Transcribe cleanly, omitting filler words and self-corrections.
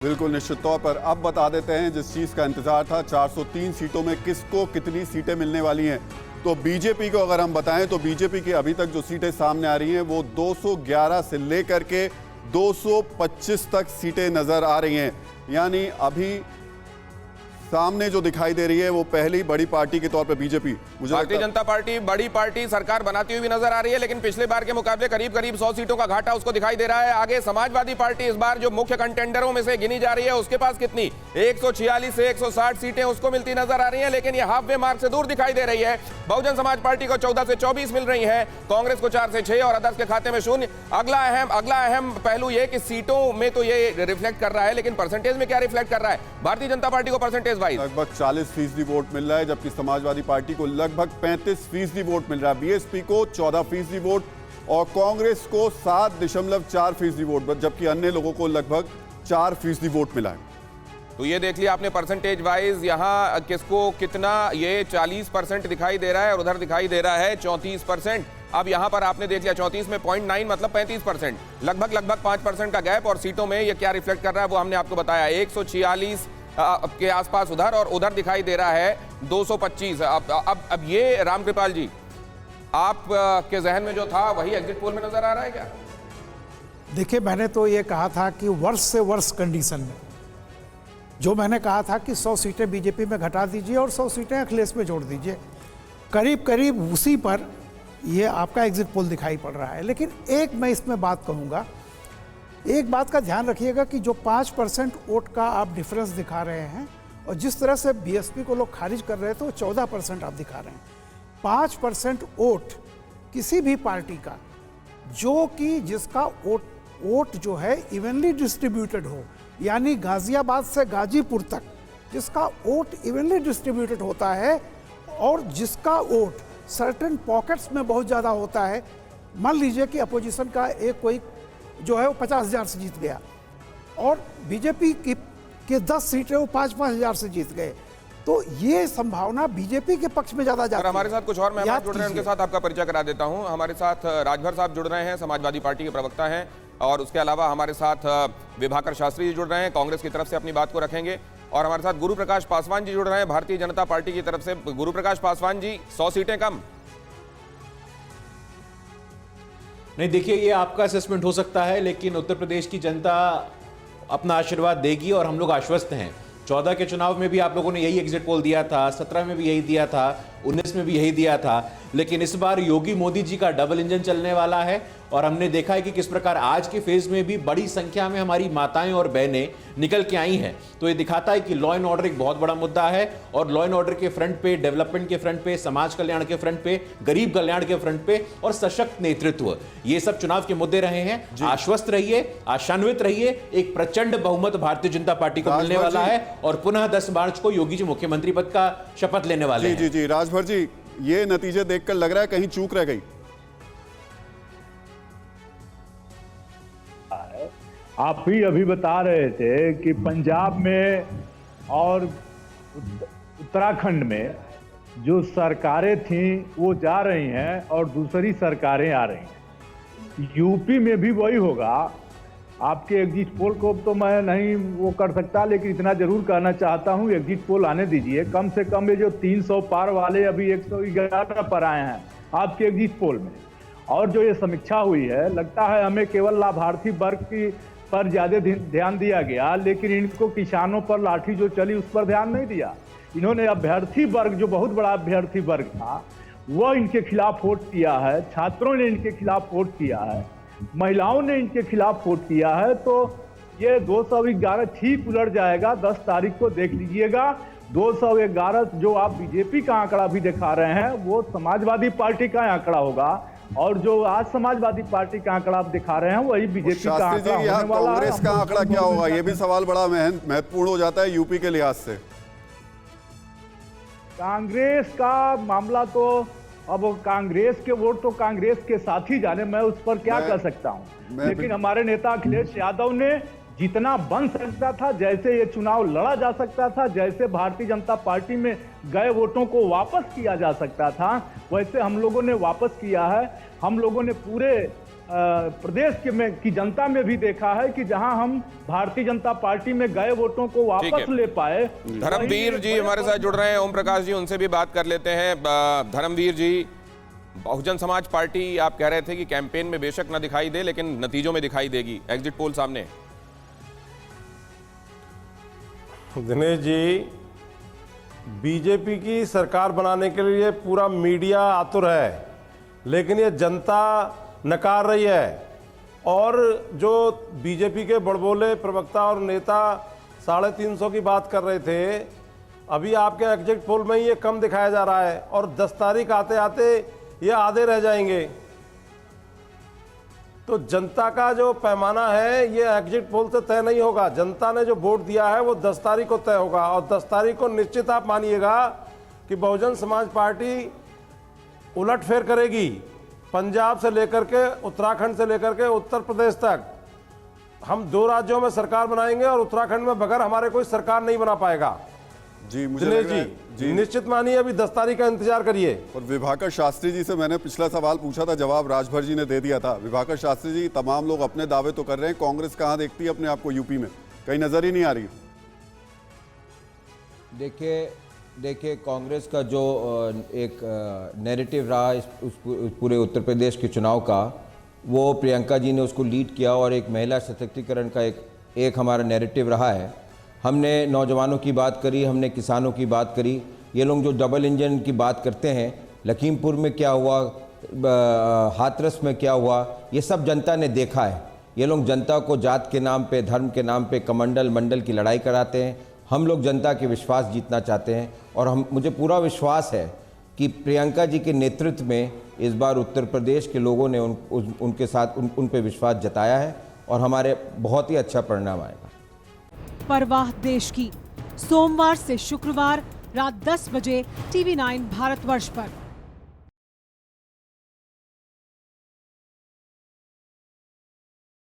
बिल्कुल निश्चित तौर पर अब बता देते हैं जिस चीज का इंतजार था, 403 सीटों में किसको कितनी सीटें मिलने वाली हैं। तो बीजेपी को अगर हम बताएं तो बीजेपी की अभी तक जो सीटें सामने आ रही हैं वो 211 से लेकर के 225 तक सीटें नजर आ रही हैं। यानी अभी सामने जो दिखाई दे रही है वो पहली बड़ी पार्टी के तौर पे बीजेपी, मुझे भारतीय जनता पार्टी बड़ी पार्टी सरकार बनाती हुई भी नजर आ रही है, लेकिन पिछले बार के मुकाबले करीब 100 सीटों का घाटा उसको दिखाई दे रहा है। आगे समाजवादी पार्टी इस बार जो मुख्य कंटेंडरों में से गिनी जा रही है उसके पास कितनी 146 से 160 सीटें उसको मिलती नजर आ रही है, लेकिन ये हाफ वे मार्क से दूर दिखाई दे रही है। बहुजन समाज पार्टी को 14 से 24 मिल रही है, कांग्रेस को 4 से 6 और अदर्स के खाते में 0। अगला अहम पहलू ये कि सीटों में तो ये रिफ्लेक्ट कर रहा है, लेकिन परसेंटेज में क्या रिफ्लेक्ट कर रहा है भारतीय जनता पार्टी को? परसेंटेज वाइज लगभग 40% वोट मिल रहा है, जबकि समाजवादी पार्टी को लगभग 35% वोट मिल रहा है, बीएसपी को 14% वोट और कांग्रेस को 7.4% वोट, जबकि अन्य लोगों को लगभग 4% वोट मिला है। तो ये देख लिया आपने परसेंटेज वाइज, यहाँ किसको कितना, ये 40% दिखाई दे रहा है और उधर दिखाई दे रहा है 34%। अब यहाँ पर आपने देख लिया 34 में 0.9 मतलब 35%, लगभग 5% का गैप। और सीटों में ये क्या रिफ्लेक्ट कर रहा है वो हमने आपको बताया, 146 के आसपास उधर और उधर दिखाई दे रहा है 225। अब ये रामकृपाल जी, आप के जहन में जो था वही एग्जिट पोल में नजर आ रहा है क्या? देखिए, मैंने तो ये कहा था कि वर्ष से वर्ष कंडीशन में, जो मैंने कहा था कि 100 सीटें बीजेपी में घटा दीजिए और 100 सीटें अखिलेश में जोड़ दीजिए, करीब करीब उसी पर ये आपका एग्जिट पोल दिखाई पड़ रहा है। लेकिन एक मैं इसमें बात कहूँगा, एक बात का ध्यान रखिएगा कि जो 5% वोट का आप डिफरेंस दिखा रहे हैं और जिस तरह से बीएसपी को लोग खारिज कर रहे थे वो 14% आप दिखा रहे हैं। 5% वोट किसी भी पार्टी का जो कि जिसका वोट जो है इवनली डिस्ट्रीब्यूटेड हो, यानी गाजियाबाद से गाजीपुर तक जिसका वोट इवनली डिस्ट्रीब्यूटेड होता है और जिसका वोट सर्टेन पॉकेट्स में बहुत ज़्यादा होता है। मान लीजिए कि अपोजिशन का एक कोई जो है वो 50,000 से जीत गया और बीजेपी के 10 सीटें वो 5-5 हज़ार से जीत गए, तो ये संभावना बीजेपी के पक्ष में ज्यादा जाती है। हमारे साथ कुछ और मेहमान जुड़ रहे हैं, उनके साथ आपका परिचय करा देता हूं। हमारे साथ राजभर साहब जुड़ रहे हैं, समाजवादी पार्टी के प्रवक्ता हैं, और उसके अलावा हमारे साथ विभाकर शास्त्री जी जुड़ रहे हैं, कांग्रेस की तरफ से अपनी बात को रखेंगे। और हमारे साथ गुरु प्रकाश पासवान जी जुड़ रहे हैं, भारतीय जनता पार्टी की तरफ से। गुरु प्रकाश पासवान जी, 100 सीटें कम? नहीं, देखिए, ये आपका असेसमेंट हो सकता है, लेकिन उत्तर प्रदेश की जनता अपना आशीर्वाद देगी और हम लोग आश्वस्त हैं। 14 के चुनाव में भी आप लोगों ने यही एग्जिट पोल दिया था, 17 में भी यही दिया था, 19 में भी यही दिया था, लेकिन इस बार योगी मोदी जी का डबल इंजन चलने वाला है। और हमने देखा है कि किस प्रकार आज के फेज में भी बड़ी संख्या में हमारी माताएं और बहनें निकल के आई हैं। तो ये दिखाता है कि लॉ एंड ऑर्डर एक बहुत बड़ा मुद्दा है और लॉ एंड ऑर्डर के फ्रंट पे, डेवलपमेंट के फ्रंट पे, समाज कल्याण के फ्रंट पे, गरीब कल्याण के फ्रंट पे और सशक्त नेतृत्व, ये सब चुनाव के मुद्दे रहे हैं। आश्वस्त रहिए, आशान्वित रहिए, एक प्रचंड बहुमत भारतीय जनता पार्टी को मिलने वाला है और पुनः 10 मार्च को योगी जी मुख्यमंत्री पद का शपथ लेने वाले हैं। जी राजभर जी, ये नतीजे देखकर लग रहा है कहीं चूक रह गई। आप ही अभी बता रहे थे कि पंजाब में और उत्तराखंड में जो सरकारें थीं वो जा रही हैं और दूसरी सरकारें आ रही हैं। यूपी में भी वही होगा। आपके एग्जिट पोल को तो मैं नहीं वो कर सकता, लेकिन इतना जरूर कहना चाहता हूँ, एग्जिट पोल आने दीजिए। कम से कम ये जो 300 पार वाले अभी 111 पर आए हैं आपके एग्जिट पोल में, और जो ये समीक्षा हुई है, लगता है हमें केवल लाभार्थी वर्ग की पर ज्यादा ध्यान दिया गया, लेकिन इनको किसानों पर लाठी जो चली उस पर ध्यान नहीं दिया। इन्होंने अभ्यर्थी वर्ग, जो बहुत बड़ा अभ्यर्थी वर्ग था, वो इनके खिलाफ वोट किया है, छात्रों ने इनके खिलाफ वोट किया है, महिलाओं ने इनके खिलाफ वोट किया है। तो ये 211 ठीक उलट जाएगा। 10 तारीख को देख लीजिएगा। 211 जो आप बीजेपी का आंकड़ा भी दिखा रहे हैं वो समाजवादी पार्टी का आंकड़ा होगा, और जो आज समाजवादी पार्टी का आंकड़ा आप दिखा रहे हैं वही बीजेपी का आंकड़ा होने वाला है। कांग्रेस का आंकड़ा क्या होगा, ये भी सवाल बड़ा महत्वपूर्ण हो जाता है यूपी के लिहाज से। कांग्रेस का मामला तो अब कांग्रेस के वोट तो कांग्रेस के साथ ही जाने, मैं उस पर क्या कर सकता हूं। लेकिन हमारे नेता अखिलेश यादव ने जितना बन सकता था, जैसे ये चुनाव लड़ा जा सकता था, जैसे भारतीय जनता पार्टी में गए वोटों को वापस किया जा सकता था, वैसे हम लोगों ने वापस किया है। हम लोगों ने पूरे प्रदेश की जनता में भी देखा है कि जहां हम भारतीय जनता पार्टी में गए वोटों को वापस ले पाए। धर्मवीर जी हमारे साथ जुड़ रहे हैं, ओम प्रकाश जी, उनसे भी बात कर लेते हैं। धर्मवीर जी, बहुजन समाज पार्टी आप कह रहे थे कि कैंपेन में बेशक न दिखाई दे लेकिन नतीजों में दिखाई देगी, एग्जिट पोल सामने। दिनेश जी, बीजेपी की सरकार बनाने के लिए पूरा मीडिया आतुर है, लेकिन ये जनता नकार रही है। और जो बीजेपी के बड़बोले प्रवक्ता और नेता 350 की बात कर रहे थे, अभी आपके एग्जिट पोल में ये कम दिखाया जा रहा है और 10 तारीख आते आते ये आधे रह जाएंगे। तो जनता का जो पैमाना है ये एग्जिट पोल से तय नहीं होगा। जनता ने जो वोट दिया है वो 10 तारीख को तय होगा और 10 तारीख को निश्चित आप मानिएगा कि बहुजन समाज पार्टी उलटफेर करेगी। पंजाब से लेकर के उत्तराखंड से लेकर के उत्तर प्रदेश तक हम 2 राज्यों में सरकार बनाएंगे और उत्तराखंड में बगैर हमारे कोई सरकार नहीं बना पाएगा। जी मुझे दिनेश लग रहा है, जी निश्चित मानिए, अभी 10 तारीख का इंतजार करिए। और विभाकर शास्त्री जी से मैंने पिछला सवाल पूछा था, जवाब राजभर जी ने दे दिया था। विभाकर शास्त्री जी, तमाम लोग अपने दावे तो कर रहे हैं, कांग्रेस कहां देखती है अपने आप को यूपी में? कहीं नजर ही नहीं आ रही। देखिए कांग्रेस का जो एक नैरेटिव रहा उस पूरे उत्तर प्रदेश के चुनाव का, वो प्रियंका जी ने उसको लीड किया और एक महिला सशक्तिकरण का एक हमारा नैरेटिव रहा है। हमने नौजवानों की बात करी, हमने किसानों की बात करी। ये लोग जो डबल इंजन की बात करते हैं, लखीमपुर में क्या हुआ, हाथरस में क्या हुआ, ये सब जनता ने देखा है। ये लोग जनता को जात के नाम पे, धर्म के नाम पे कमंडल मंडल की लड़ाई कराते हैं। हम लोग जनता के विश्वास जीतना चाहते हैं और मुझे पूरा विश्वास है कि प्रियंका जी के नेतृत्व में इस बार उत्तर प्रदेश के लोगों ने उनके साथ उन पे विश्वास जताया है और हमारे बहुत ही अच्छा परिणाम आएगा। परवाह देश की, सोमवार से शुक्रवार रात 10 बजे TV9 भारतवर्ष पर।